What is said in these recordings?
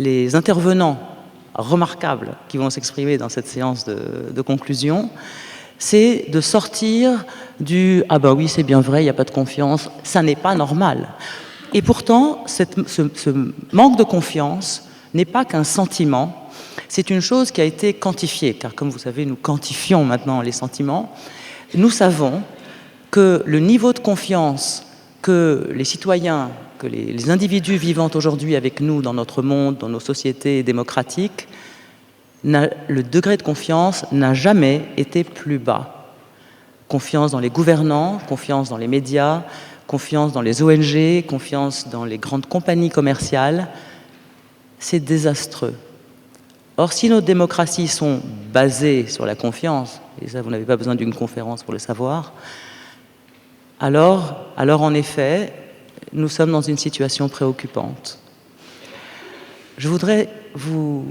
les intervenants remarquables qui vont s'exprimer dans cette séance de conclusion, c'est de sortir du « ah ben oui, c'est bien vrai, il n'y a pas de confiance, ça n'est pas normal ». Et pourtant, ce manque de confiance n'est pas qu'un sentiment, c'est une chose qui a été quantifiée, car comme vous savez, nous quantifions maintenant les sentiments. Nous savons que le niveau de confiance que les citoyens, que les individus vivant aujourd'hui avec nous dans notre monde, dans nos sociétés démocratiques, le degré de confiance n'a jamais été plus bas. Confiance dans les gouvernants, confiance dans les médias, confiance dans les ONG, confiance dans les grandes compagnies commerciales, c'est désastreux. Or, si nos démocraties sont basées sur la confiance, et ça vous n'avez pas besoin d'une conférence pour le savoir, alors en effet, nous sommes dans une situation préoccupante. Je voudrais vous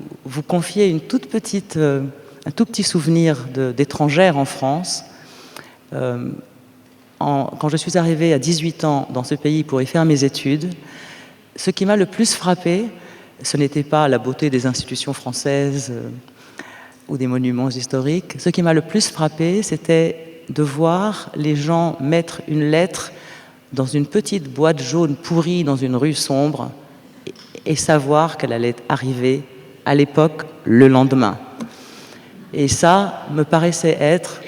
confier un tout petit souvenir d'étrangère en France. Quand je suis arrivée à 18 ans dans ce pays pour y faire mes études, ce qui m'a le plus frappé, ce n'était pas la beauté des institutions françaises ou des monuments historiques. Ce qui m'a le plus frappé, c'était de voir les gens mettre une lettre dans une petite boîte jaune pourrie dans une rue sombre et savoir qu'elle allait arriver à l'époque le lendemain. Et ça me paraissait être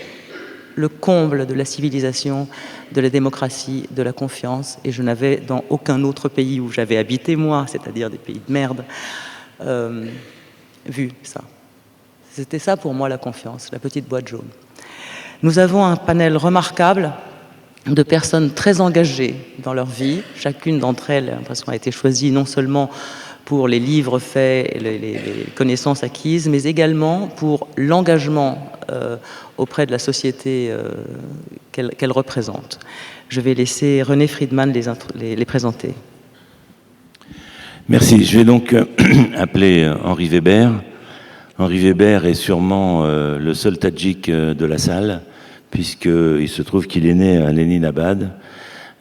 le comble de la civilisation, de la démocratie, de la confiance, et je n'avais dans aucun autre pays où j'avais habité moi, c'est-à-dire des pays de merde, vu ça. C'était ça pour moi la confiance, la petite boîte jaune. Nous avons un panel remarquable de personnes très engagées dans leur vie. Chacune d'entre elles, j'ai l'impression, a été choisie non seulement pour les livres faits et les connaissances acquises, mais également pour l'engagement auprès de la société qu'elle représente. Je vais laisser René Friedman les présenter. Merci. Je vais donc appeler Henri Weber. Henri Weber est sûrement le seul Tadjik de la salle, puisqu'il se trouve qu'il est né à Léninabad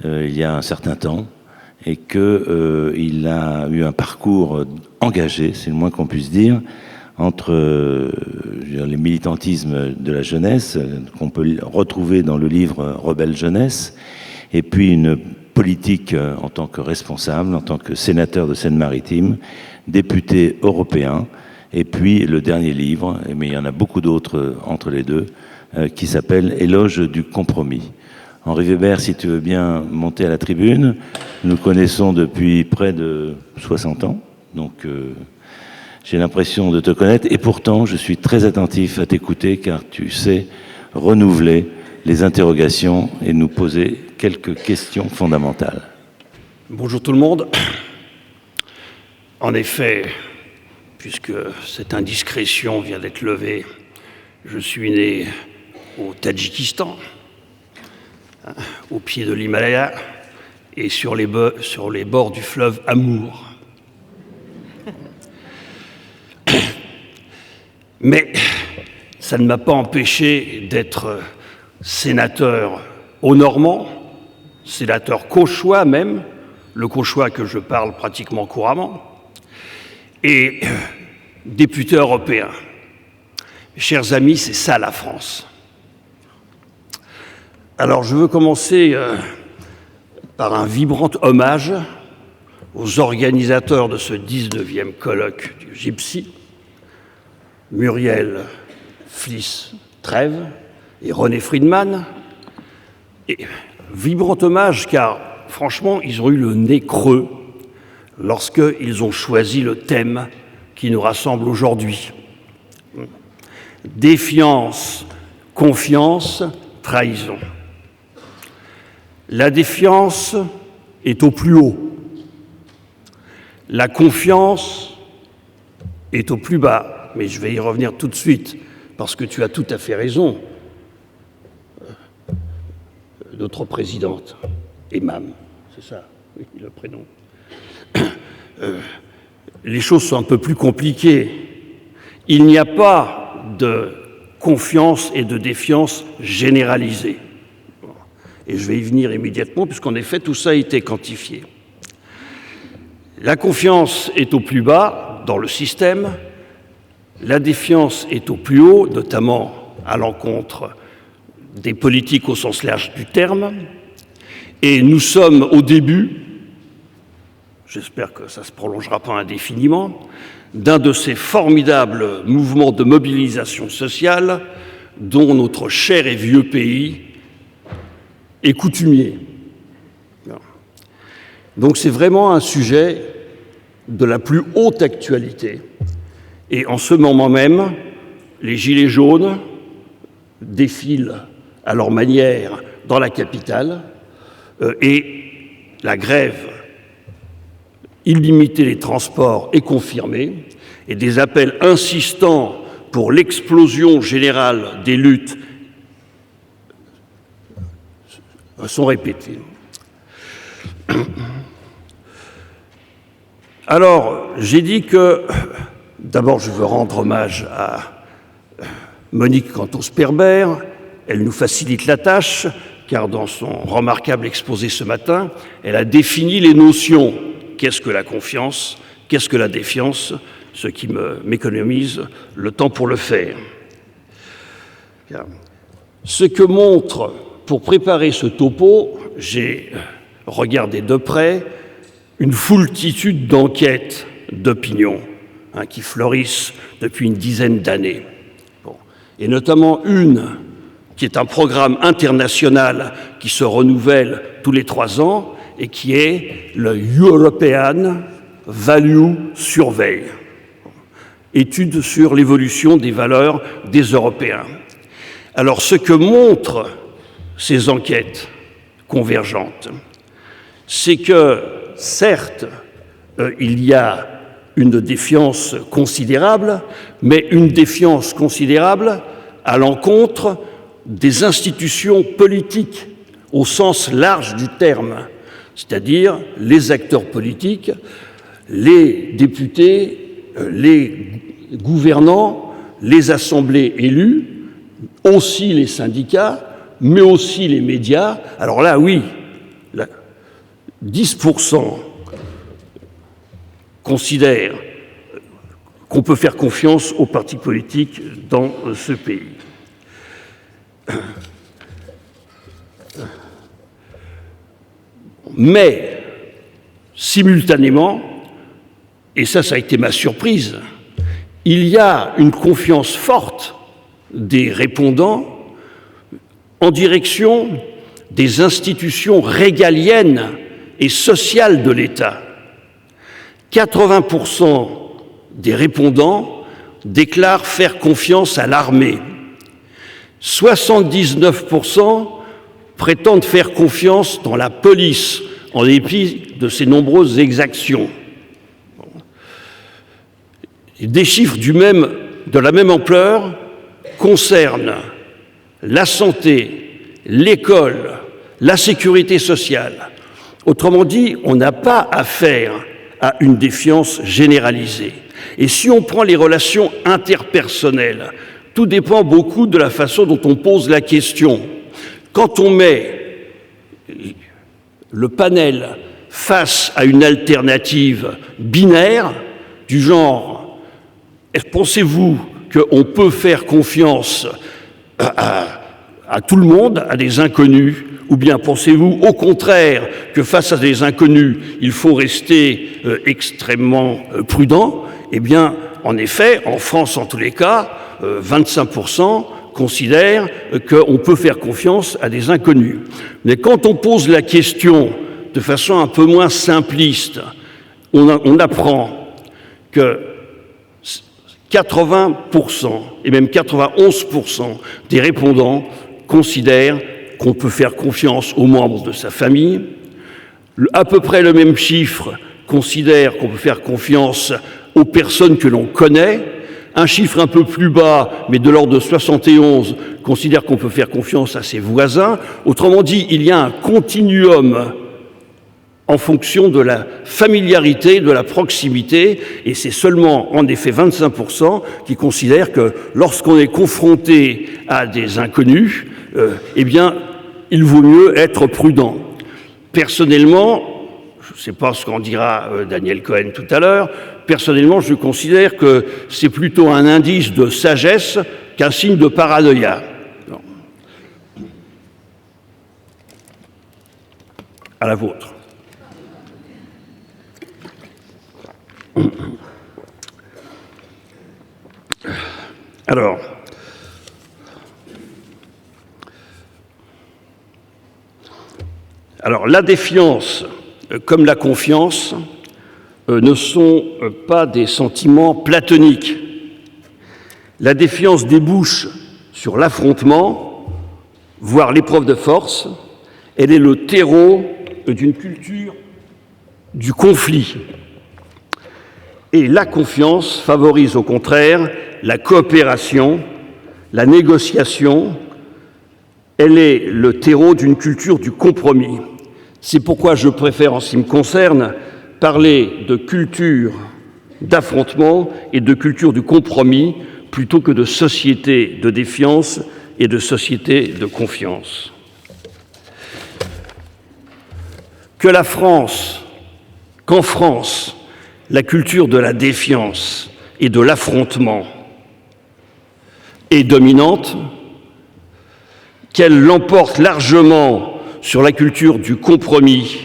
il y a un certain temps, et qu'il a eu un parcours engagé, c'est le moins qu'on puisse dire, entre les militantismes de la jeunesse, qu'on peut retrouver dans le livre Rebelle Jeunesse, et puis une politique en tant que responsable, en tant que sénateur de Seine-Maritime, député européen, et puis le dernier livre, mais il y en a beaucoup d'autres entre les deux, qui s'appelle « Éloge du compromis ». Henri Weber, si tu veux bien monter à la tribune, nous connaissons depuis près de 60 ans, donc j'ai l'impression de te connaître, et pourtant je suis très attentif à t'écouter, car tu sais renouveler les interrogations et nous poser quelques questions fondamentales. Bonjour tout le monde. En effet, puisque cette indiscrétion vient d'être levée, je suis né au Tadjikistan, au pied de l'Himalaya et sur les bords du fleuve Amour. Mais ça ne m'a pas empêché d'être sénateur au Normand, sénateur cauchois même, le cauchois que je parle pratiquement couramment, et député européen. Chers amis, c'est ça la France. Alors je veux commencer par un vibrant hommage aux organisateurs de ce 19e colloque du Gypsy, Muriel Fliss-Trèves et René Friedman. Et vibrant hommage car franchement ils ont eu le nez creux lorsqu'ils ont choisi le thème qui nous rassemble aujourd'hui. Défiance, confiance, trahison. La défiance est au plus haut. La confiance est au plus bas. Mais je vais y revenir tout de suite, parce que tu as tout à fait raison. Notre présidente, Emam, c'est ça, oui, le prénom. Les choses sont un peu plus compliquées. Il n'y a pas de confiance et de défiance généralisée. Et je vais y venir immédiatement, puisqu'en effet, tout ça a été quantifié. La confiance est au plus bas dans le système, la défiance est au plus haut, notamment à l'encontre des politiques au sens large du terme, et nous sommes au début, j'espère que ça ne se prolongera pas indéfiniment, d'un de ces formidables mouvements de mobilisation sociale dont notre cher et vieux pays est coutumier. Donc c'est vraiment un sujet de la plus haute actualité. Et en ce moment même, les Gilets jaunes défilent à leur manière dans la capitale et la grève illimitée des transports est confirmée et des appels insistants pour l'explosion générale des luttes sont répétés. Alors, j'ai dit que, d'abord, je veux rendre hommage à Monique Cantos-Perber. Elle nous facilite la tâche, car dans son remarquable exposé ce matin, elle a défini les notions. Qu'est-ce que la confiance? Qu'est-ce que la défiance? Ce qui m'économise le temps pour le faire. Ce que montre, pour préparer ce topo, j'ai regardé de près une foultitude d'enquêtes d'opinion qui fleurissent depuis une dizaine d'années. Bon. Et notamment une qui est un programme international qui se renouvelle tous les 3 ans et qui est le European Value Survey, étude sur l'évolution des valeurs des Européens. Alors, ce que montrent ces enquêtes convergentes, c'est que, certes, il y a une défiance considérable, mais une défiance considérable à l'encontre des institutions politiques au sens large du terme, c'est-à-dire les acteurs politiques, les députés, les gouvernants, les assemblées élues, aussi les syndicats, mais aussi les médias. Alors là, oui, 10% considèrent qu'on peut faire confiance aux partis politiques dans ce pays. Mais, simultanément, et ça a été ma surprise, il y a une confiance forte des répondants en direction des institutions régaliennes et sociales de l'État. 80% des répondants déclarent faire confiance à l'armée. 79% prétendent faire confiance dans la police, en dépit de ses nombreuses exactions. Des chiffres de la même ampleur concernent la santé, l'école, la sécurité sociale. Autrement dit, on n'a pas affaire à une défiance généralisée. Et si on prend les relations interpersonnelles, tout dépend beaucoup de la façon dont on pose la question. Quand on met le panel face à une alternative binaire du genre « Pensez-vous qu'on peut faire confiance à tout le monde, à des inconnus, ou bien pensez-vous au contraire que face à des inconnus, il faut rester extrêmement prudent ?» Eh bien, en effet, en France en tous les cas, 25% considèrent qu'on peut faire confiance à des inconnus. Mais quand on pose la question de façon un peu moins simpliste, on apprend que 80% et même 91% des répondants considèrent qu'on peut faire confiance aux membres de sa famille. À peu près le même chiffre considère qu'on peut faire confiance aux personnes que l'on connaît. Un chiffre un peu plus bas, mais de l'ordre de 71, considère qu'on peut faire confiance à ses voisins. Autrement dit, il y a un continuum en fonction de la familiarité, de la proximité, et c'est seulement, en effet, 25% qui considèrent que lorsqu'on est confronté à des inconnus, eh bien, il vaut mieux être prudent. Personnellement, je ne sais pas ce qu'en dira Daniel Cohen tout à l'heure. Personnellement, je considère que c'est plutôt un indice de sagesse qu'un signe de paranoïa. Non. À la vôtre. Alors, la défiance comme la confiance ne sont pas des sentiments platoniques. La défiance débouche sur l'affrontement, voire l'épreuve de force. Elle est le terreau d'une culture du conflit. Et la confiance favorise au contraire la coopération, la négociation. Elle est le terreau d'une culture du compromis. C'est pourquoi je préfère, en ce qui me concerne, parler de culture d'affrontement et de culture du compromis plutôt que de société de défiance et de société de confiance. Qu'en France, la culture de la défiance et de l'affrontement est dominante, qu'elle l'emporte largement sur la culture du compromis,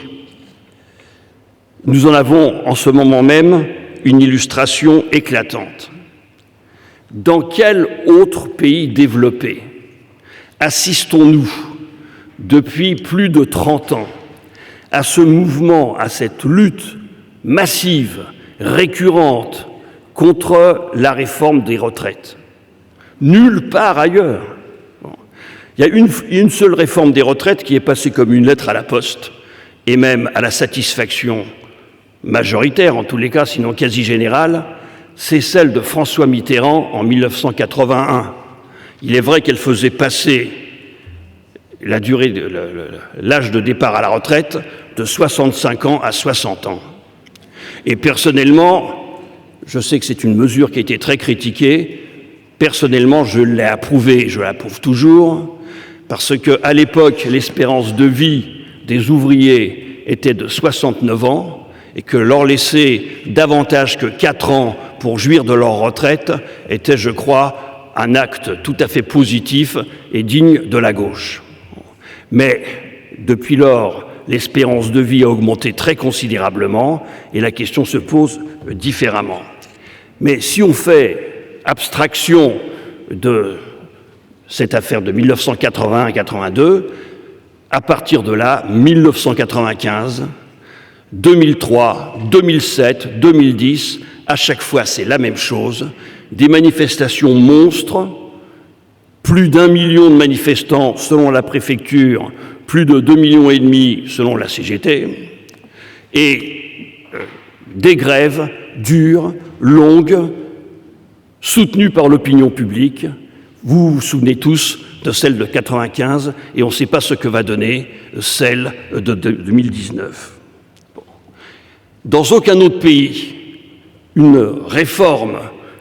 nous en avons en ce moment même une illustration éclatante. Dans quel autre pays développé assistons-nous depuis plus de 30 ans à ce mouvement, à cette lutte massive, récurrente contre la réforme des retraites? Nulle part ailleurs. Il y a une seule réforme des retraites qui est passée comme une lettre à la poste, et même à la satisfaction majoritaire, en tous les cas, sinon quasi générale, c'est celle de François Mitterrand en 1981. Il est vrai qu'elle faisait passer la durée, l'âge de départ à la retraite de 65 ans à 60 ans. Et personnellement, je sais que c'est une mesure qui a été très critiquée, personnellement, je l'ai approuvée et je l'approuve toujours, parce qu'à l'époque, l'espérance de vie des ouvriers était de 69 ans et que leur laisser davantage que 4 ans pour jouir de leur retraite était, je crois, un acte tout à fait positif et digne de la gauche. Mais depuis lors, l'espérance de vie a augmenté très considérablement et la question se pose différemment. Mais si on fait abstraction de cette affaire de 1981-82, à partir de là, 1995, 2003, 2007, 2010, à chaque fois c'est la même chose, des manifestations monstres, plus d'1 million de manifestants selon la préfecture, plus de 2,5 millions selon la CGT, et des grèves dures, longues, soutenues par l'opinion publique. Vous vous souvenez tous de celle de 95 et on ne sait pas ce que va donner celle de 2019. Dans aucun autre pays, une réforme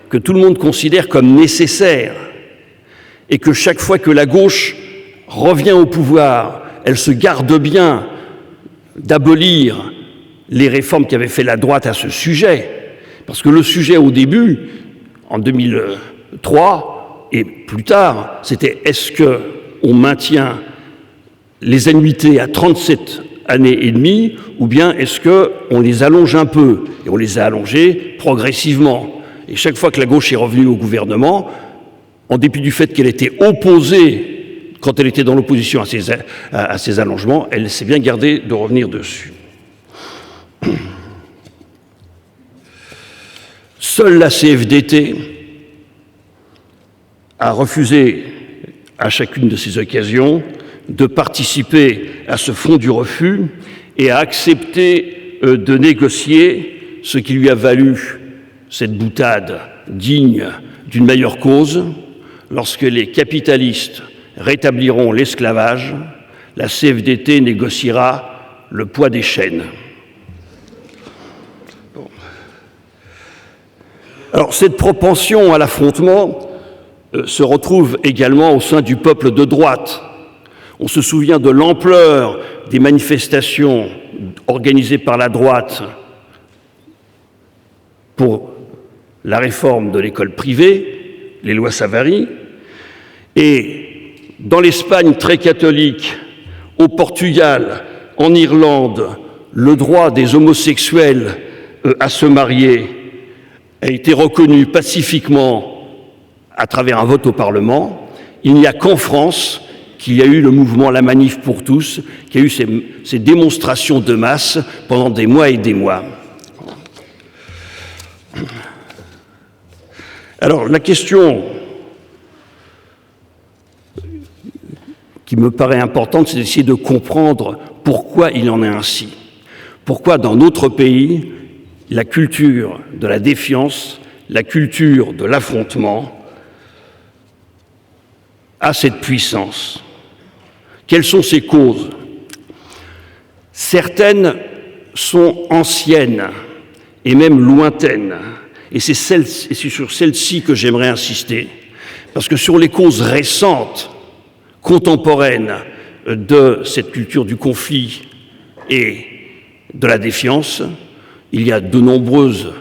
que tout le monde considère comme nécessaire et que chaque fois que la gauche revient au pouvoir, elle se garde bien d'abolir les réformes qu'avait fait la droite à ce sujet. Parce que le sujet au début, en 2003, et plus tard, c'était est-ce qu'on maintient les annuités à 37 années et demie ou bien est-ce qu'on les allonge un peu? Et on les a allongées progressivement. Et chaque fois que la gauche est revenue au gouvernement, en dépit du fait qu'elle était opposée, quand elle était dans l'opposition à ces allongements, elle s'est bien gardée de revenir dessus. Seule la CFDT a refusé à chacune de ces occasions de participer à ce front du refus et a accepté de négocier, ce qui lui a valu cette boutade digne d'une meilleure cause. Lorsque les capitalistes rétabliront l'esclavage, la CFDT négociera le poids des chaînes. Alors, cette propension à l'affrontement se retrouve également au sein du peuple de droite. On se souvient de l'ampleur des manifestations organisée par la droite pour la réforme de l'école privée, les lois Savary, et dans l'Espagne très catholique, au Portugal, en Irlande, le droit des homosexuels à se marier a été reconnu pacifiquement à travers un vote au Parlement. Il n'y a qu'en France qu'il y a eu le mouvement La Manif pour tous, qui a eu ces démonstrations de masse pendant des mois et des mois. Alors, la question qui me paraît importante, c'est d'essayer de comprendre pourquoi il en est ainsi. Pourquoi, dans notre pays, la culture de la défiance, la culture de l'affrontement a cette puissance. Quelles sont ses causes? Certaines sont anciennes et même lointaines, et c'est sur celles-ci que j'aimerais insister, parce que sur les causes récentes, contemporaines de cette culture du conflit et de la défiance, il y a de nombreuses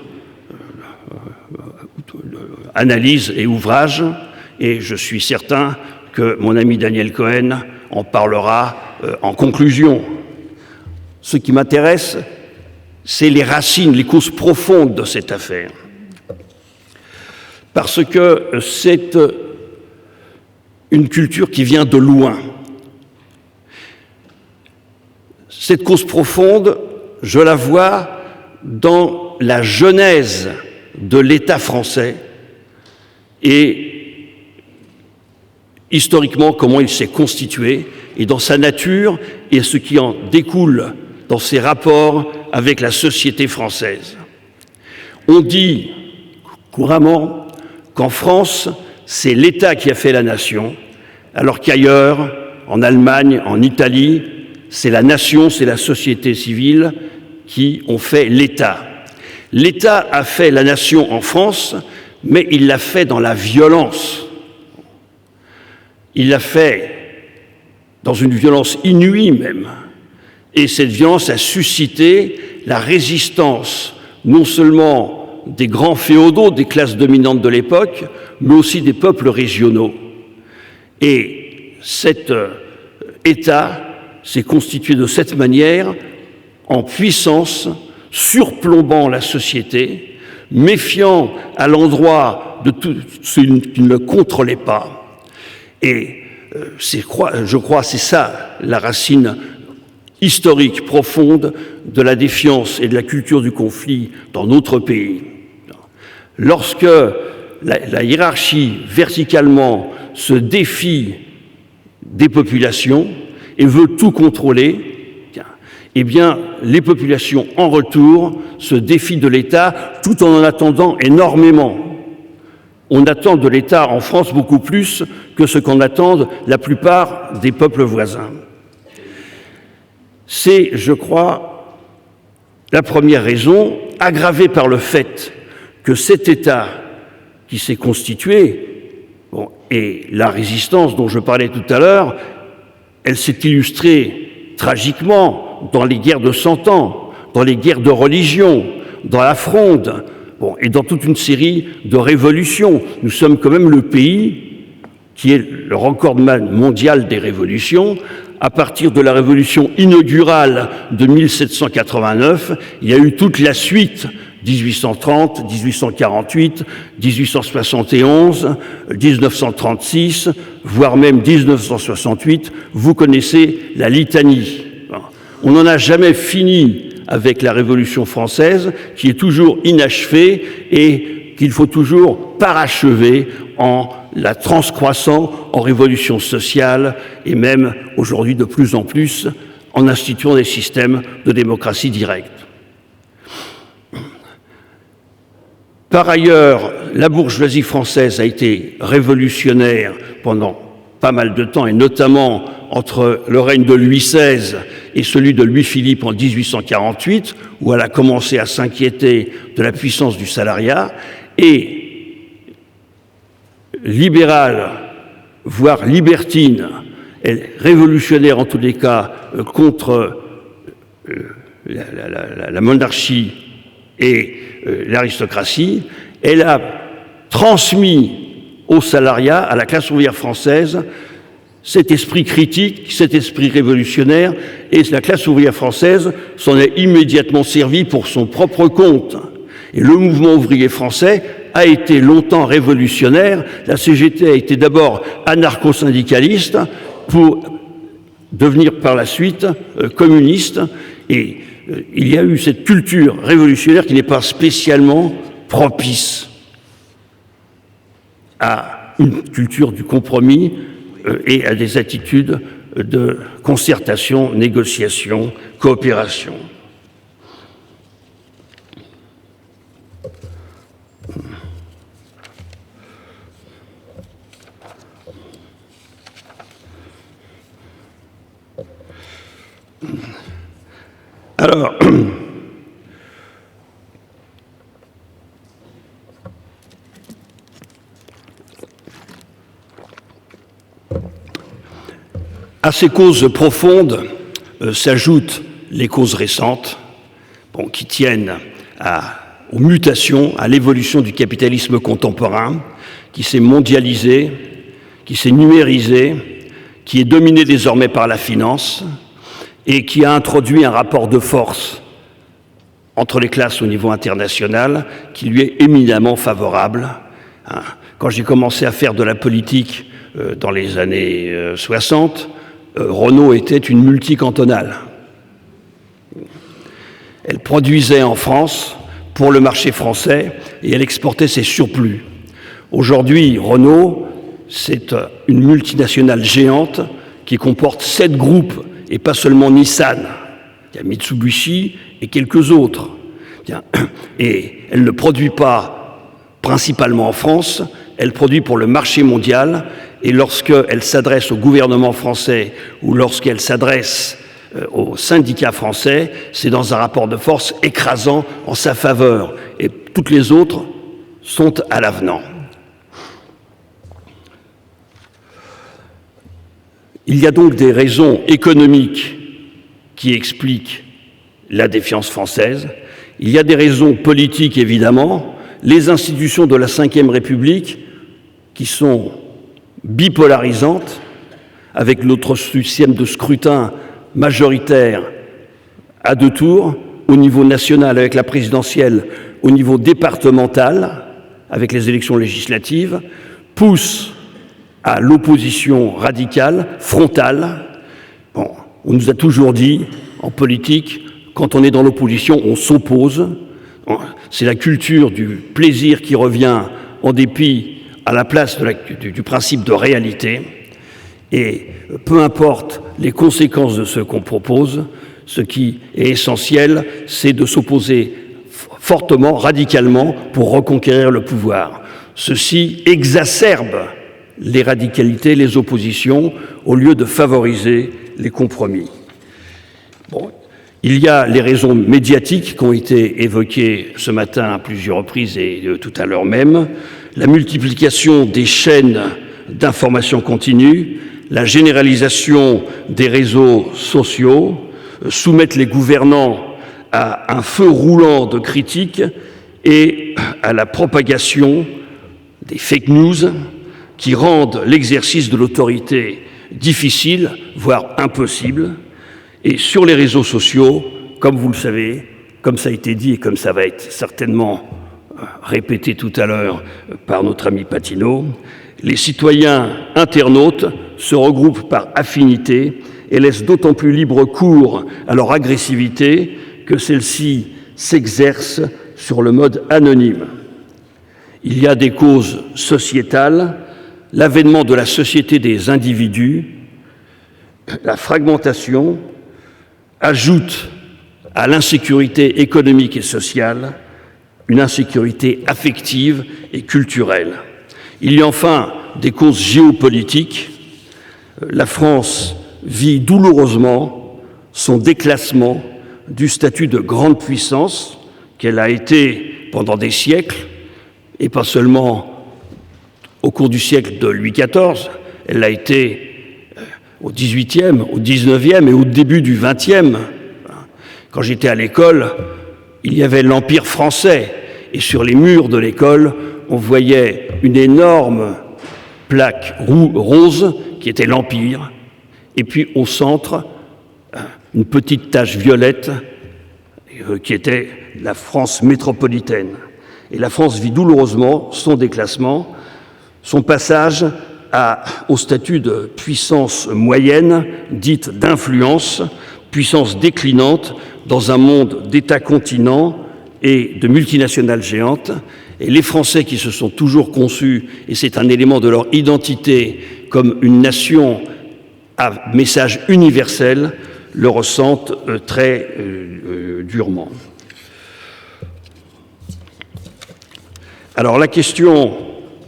analyses et ouvrages, et je suis certain que mon ami Daniel Cohen en parlera en conclusion. Ce qui m'intéresse, c'est les racines, les causes profondes de cette affaire. Parce que c'est une culture qui vient de loin. Cette cause profonde, je la vois dans la genèse de l'État français et historiquement comment il s'est constitué, et dans sa nature et ce qui en découle dans ses rapports avec la société française. On dit couramment qu'en France, c'est l'État qui a fait la nation, alors qu'ailleurs, en Allemagne, en Italie, c'est la nation, c'est la société civile qui ont fait l'État. L'État a fait la nation en France, mais il l'a fait dans la violence. Il l'a fait dans une violence inouïe même. Et cette violence a suscité la résistance, non seulement des grands féodaux, des classes dominantes de l'époque, mais aussi des peuples régionaux. Et cet État s'est constitué de cette manière, en puissance, surplombant la société, méfiant à l'endroit de tout ce qui ne le contrôlait pas. Et je crois c'est ça la racine historique profonde de la défiance et de la culture du conflit dans notre pays. Lorsque la hiérarchie verticalement se défie des populations et veut tout contrôler, eh bien, les populations en retour se défient de l'État tout en attendant énormément. On attend de l'État en France beaucoup plus que ce qu'en attendent la plupart des peuples voisins. C'est, je crois, la première raison, aggravée par le fait que cet État qui s'est constitué, et la résistance dont je parlais tout à l'heure, elle s'est illustrée tragiquement dans les guerres de 100 ans, dans les guerres de religion, dans la Fronde, et dans toute une série de révolutions. Nous sommes quand même le pays qui est le recordman mondial des révolutions. À partir de la révolution inaugurale de 1789, il y a eu toute la suite, 1830, 1848, 1871, 1936, voire même 1968. Vous connaissez la litanie. On n'en a jamais fini avec la Révolution française, qui est toujours inachevée et qu'il faut toujours parachever en la transcroissant en révolution sociale et même aujourd'hui de plus en plus en instituant des systèmes de démocratie directe. Par ailleurs, la bourgeoisie française a été révolutionnaire pendant pas mal de temps, et notamment entre le règne de Louis XVI et celui de Louis-Philippe en 1848, où elle a commencé à s'inquiéter de la puissance du salariat, et libérale, voire libertine, et révolutionnaire en tous les cas contre la monarchie et l'aristocratie, elle a transmis au salariat, à la classe ouvrière française, cet esprit critique, cet esprit révolutionnaire, et la classe ouvrière française s'en est immédiatement servie pour son propre compte. Et le mouvement ouvrier français a été longtemps révolutionnaire. La CGT a été d'abord anarcho-syndicaliste pour devenir par la suite communiste. Et il y a eu cette culture révolutionnaire qui n'est pas spécialement propice à une culture du compromis et à des attitudes de concertation, négociation, coopération. Alors, à ces causes profondes s'ajoutent les causes récentes, qui tiennent aux mutations, à l'évolution du capitalisme contemporain, qui s'est mondialisé, qui s'est numérisé, qui est dominé désormais par la finance et qui a introduit un rapport de force entre les classes au niveau international qui lui est éminemment favorable. Quand j'ai commencé à faire de la politique dans les années 60, Renault était une multicantonale. Elle produisait en France pour le marché français et elle exportait ses surplus. Aujourd'hui, Renault, c'est une multinationale géante qui comporte 7 groupes et pas seulement Nissan. Il y a Mitsubishi et quelques autres. Et elle ne produit pas principalement en France, elle produit pour le marché mondial. Et lorsqu'elle s'adresse au gouvernement français ou lorsqu'elle s'adresse aux syndicats français, c'est dans un rapport de force écrasant en sa faveur. Et toutes les autres sont à l'avenant. Il y a donc des raisons économiques qui expliquent la défiance française. Il y a des raisons politiques, évidemment. Les institutions de la Ve République qui sont bipolarisantes, avec notre système de scrutin majoritaire à 2 tours, au niveau national avec la présidentielle, au niveau départemental avec les élections législatives, poussent à l'opposition radicale, frontale. On nous a toujours dit, en politique, quand on est dans l'opposition, on s'oppose. C'est la culture du plaisir qui revient en dépit à la place du principe de réalité. Et peu importe les conséquences de ce qu'on propose, ce qui est essentiel, c'est de s'opposer fortement, radicalement, pour reconquérir le pouvoir. Ceci exacerbe les radicalités, les oppositions, au lieu de favoriser les compromis. Il y a les raisons médiatiques qui ont été évoquées ce matin à plusieurs reprises et tout à l'heure même, la multiplication des chaînes d'information continue, la généralisation des réseaux sociaux, soumettre les gouvernants à un feu roulant de critiques et à la propagation des fake news qui rendent l'exercice de l'autorité difficile, voire impossible. Et sur les réseaux sociaux, comme vous le savez, comme ça a été dit et comme ça va être certainement répété tout à l'heure par notre ami Patino, les citoyens internautes se regroupent par affinité et laissent d'autant plus libre cours à leur agressivité que celle-ci s'exerce sur le mode anonyme. Il y a des causes sociétales, l'avènement de la société des individus, la fragmentation, ajoute à l'insécurité économique et sociale une insécurité affective et culturelle. Il y a enfin des causes géopolitiques. La France vit douloureusement son déclassement du statut de grande puissance qu'elle a été pendant des siècles, et pas seulement au cours du siècle de Louis XIV, elle l'a été au XVIIIe, au XIXe et au début du XXe. Quand j'étais à l'école, il y avait l'Empire français, et sur les murs de l'école, on voyait une énorme plaque rose qui était l'Empire, et puis au centre, une petite tache violette qui était la France métropolitaine. Et la France vit douloureusement son déclassement, son passage au statut de puissance moyenne, dite d'influence, puissance déclinante dans un monde d'États-continents et de multinationales géantes. Et les Français qui se sont toujours conçus, et c'est un élément de leur identité, comme une nation à message universel, le ressentent très durement. Alors la question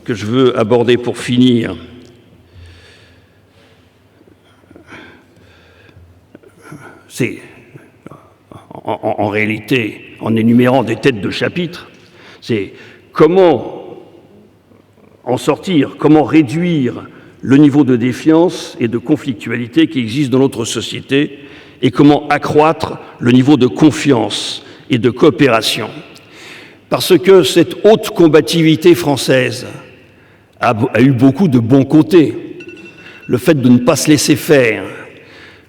que je veux aborder pour finir, c'est en réalité, en énumérant des têtes de chapitre, c'est comment en sortir, comment réduire le niveau de défiance et de conflictualité qui existe dans notre société et comment accroître le niveau de confiance et de coopération. Parce que cette haute combativité française a eu beaucoup de bons côtés. Le fait de ne pas se laisser faire,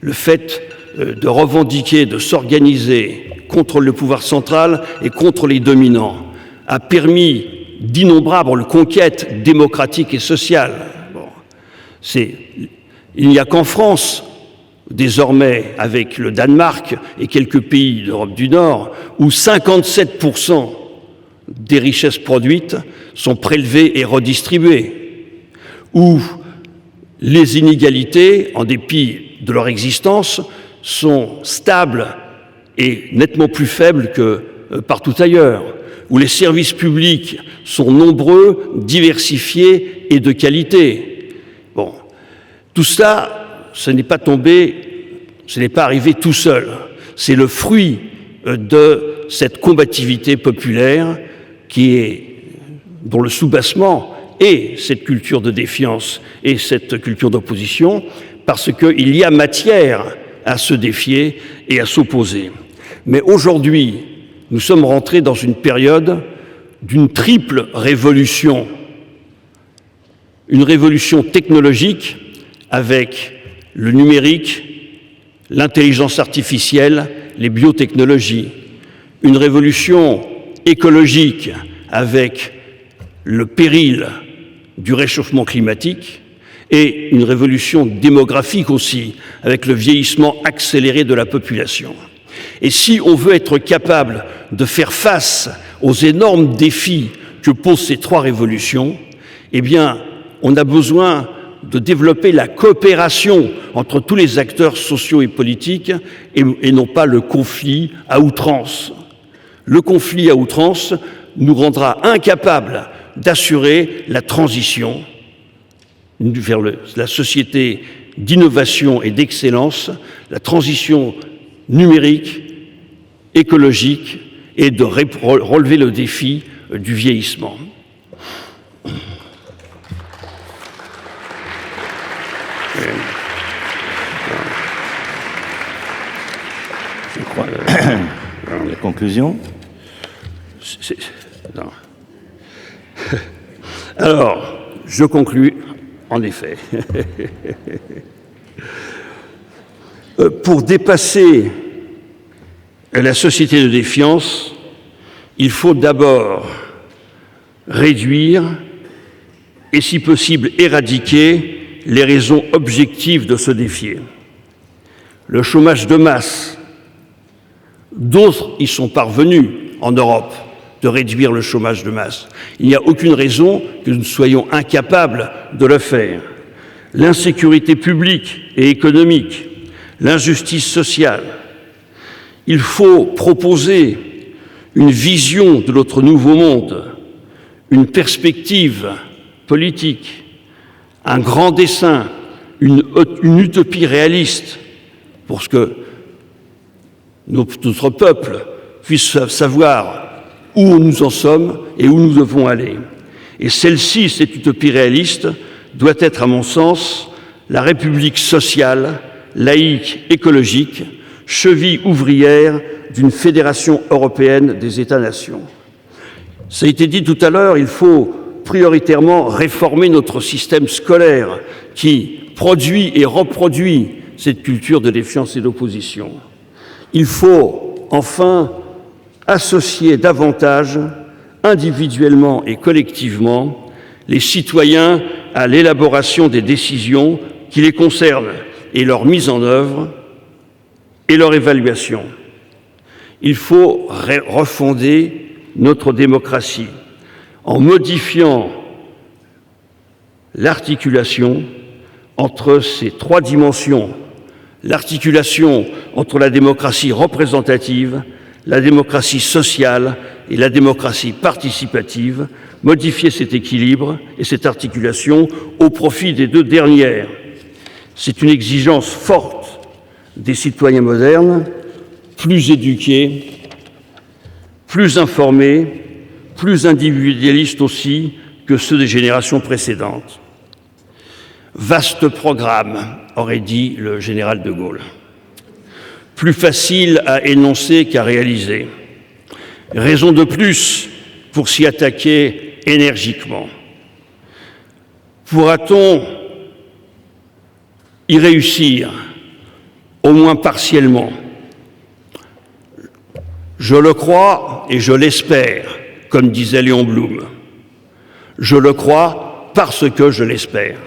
le fait de revendiquer, de s'organiser contre le pouvoir central et contre les dominants a permis d'innombrables conquêtes démocratiques et sociales. Bon. Il n'y a qu'en France, désormais avec le Danemark et quelques pays d'Europe du Nord, où 57% des richesses produites sont prélevées et redistribuées, où les inégalités, en dépit de leur existence, sont stables et nettement plus faibles que partout ailleurs, où les services publics sont nombreux, diversifiés et de qualité. Bon, tout ça, ce n'est pas arrivé tout seul. C'est le fruit de cette combativité populaire dont le soubassement est cette culture de défiance et cette culture d'opposition, parce qu'il y a matière à se défier et à s'opposer. Mais aujourd'hui, nous sommes rentrés dans une période d'une triple révolution. Une révolution technologique avec le numérique, l'intelligence artificielle, les biotechnologies. Une révolution écologique avec le péril du réchauffement climatique et une révolution démographique aussi, avec le vieillissement accéléré de la population. Et si on veut être capable de faire face aux énormes défis que posent ces trois révolutions, eh bien, on a besoin de développer la coopération entre tous les acteurs sociaux et politiques et non pas le conflit à outrance. Le conflit à outrance nous rendra incapables d'assurer la transition vers la société d'innovation et d'excellence, la transition numérique, écologique et de relever le défi du vieillissement. Je crois la conclusion. Non. Alors, je conclus, en effet. Pour dépasser la société de défiance, il faut d'abord réduire et, si possible, éradiquer les raisons objectives de se défier. Le chômage de masse, d'autres y sont parvenus en Europe de réduire le chômage de masse. Il n'y a aucune raison que nous soyons incapables de le faire. L'insécurité publique et économique, l'injustice sociale. Il faut proposer une vision de notre nouveau monde, une perspective politique, un grand dessein, une utopie réaliste pour que notre peuple puisse savoir où nous en sommes et où nous devons aller. Et celle-ci, cette utopie réaliste, doit être, à mon sens, la République sociale, laïque, écologique, cheville ouvrière d'une fédération européenne des États-nations. Ça a été dit tout à l'heure, il faut prioritairement réformer notre système scolaire qui produit et reproduit cette culture de défiance et d'opposition. Il faut enfin associer davantage, individuellement et collectivement, les citoyens à l'élaboration des décisions qui les concernent et leur mise en œuvre et leur évaluation. Il faut refonder notre démocratie en modifiant l'articulation entre ces trois dimensions, l'articulation entre la démocratie représentative, la démocratie sociale et la démocratie participative, modifier cet équilibre et cette articulation au profit des deux dernières. C'est une exigence forte des citoyens modernes, plus éduqués, plus informés, plus individualistes aussi que ceux des générations précédentes. Vaste programme, aurait dit le général de Gaulle. Plus facile à énoncer qu'à réaliser. Raison de plus pour s'y attaquer énergiquement. Pourra-t-on y réussir, au moins partiellement? Je le crois et je l'espère, comme disait Léon Blum. Je le crois parce que je l'espère.